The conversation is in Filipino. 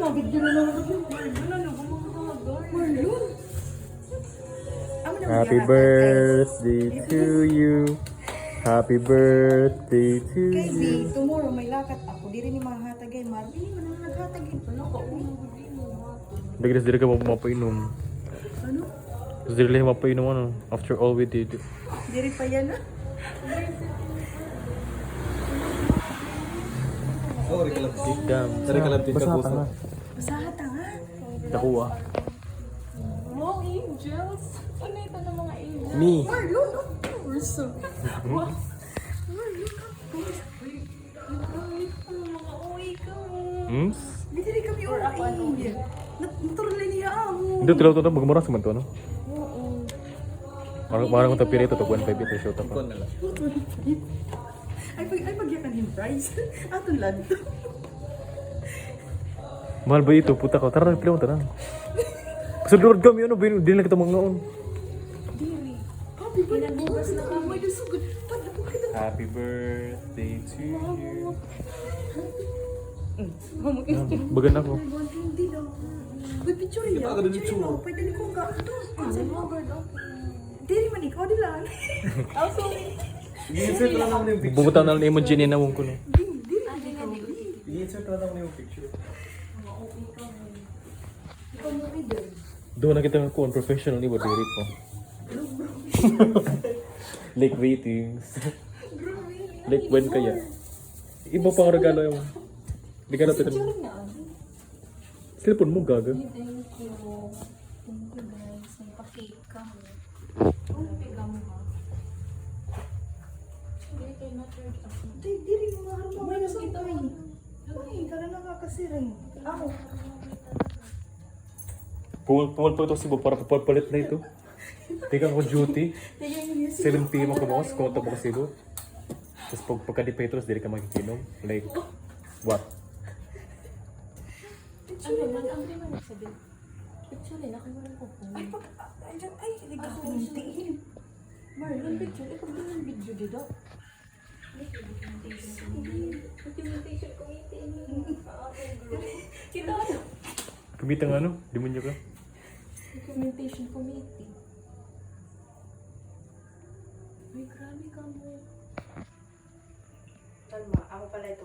Mabigyan na lang ako. Marlon. Happy birthday to you. Happy birthday to Kay B, you. tomorrow may lakat ako. Di rin ni mahatagay. Marlon, hindi mo naman naghatagay. Ano ka? Dagdas diri ka mapainom. Ano? Tapos diri lang mapainom ano. After all we did. Di rin pa yan ah. Oh, rekalaptik. Damn. Rekalaptik ka po. Basahat nga. Nakuha. Wow, angels! Ano ito ng mga angels? Me. Marlon, oh. We're so... Wow! Marlon, ka. Mga uwi ka mo. Hmm? Di rin kami okay. Naturalay niya ako. Hindi tilaw to na magmura sa man to ano. Oo. Marang kung tapiri ito to 1.5 ito show ta pa. Ay pagyakan yung price. Atong lad. Mahal ba ito? Puta ka. Tara, tilaw tara. Sa Lord kami ano, di na kita mangaon. Diri. Happy birthday. Pinabukas na kami. Oh my God, so good. Pala po kita. Happy birthday to you. Bagan ako. Hindi daw. May picture yan. Kita ka din Picture itsura. mo. Pwede ko ka. Ito. Ano mo, bird of... Dili man ikaw di lang. Oh, sorry. I-insert lang naman yung picture. Bubutan na lang emoji ni nawong ko no. Dili. I-insert lang naman yung picture. Ikaw mo reader. Doon na kita nga ko, professional ni diri ko. Like ratings. Like when kaya. Iba pang regalo yung. Di ka na pwede. Picture na. Cellphone mo gaga. Thank you. Thank you guys. Nagpa-cake ka mo. Ano piga mo ha? Hindi kayo na-charge ako. Dili mo nga mo. May nasa ito eh. Ay, kala nakakasiring. Ako. Pumal pa ito si Bob para papalit na ito. Tingnan ko duty. 7 PM ako boss, kung ito mo kasi Bob. Tapos pagka di Petros, dili ka magikinom. Like, what? Ano man, ang di man nagsabi. Picture na, nakiwalan ko po. Ay, nagkakuntiin. Marlon, picture. Ikaw din yung video dito. Documentation committee. Kita ano? Kumita nga ano? Demonyo ka? Documentation committee. Ay, grabe ka mo. Kalma, ako pala ito.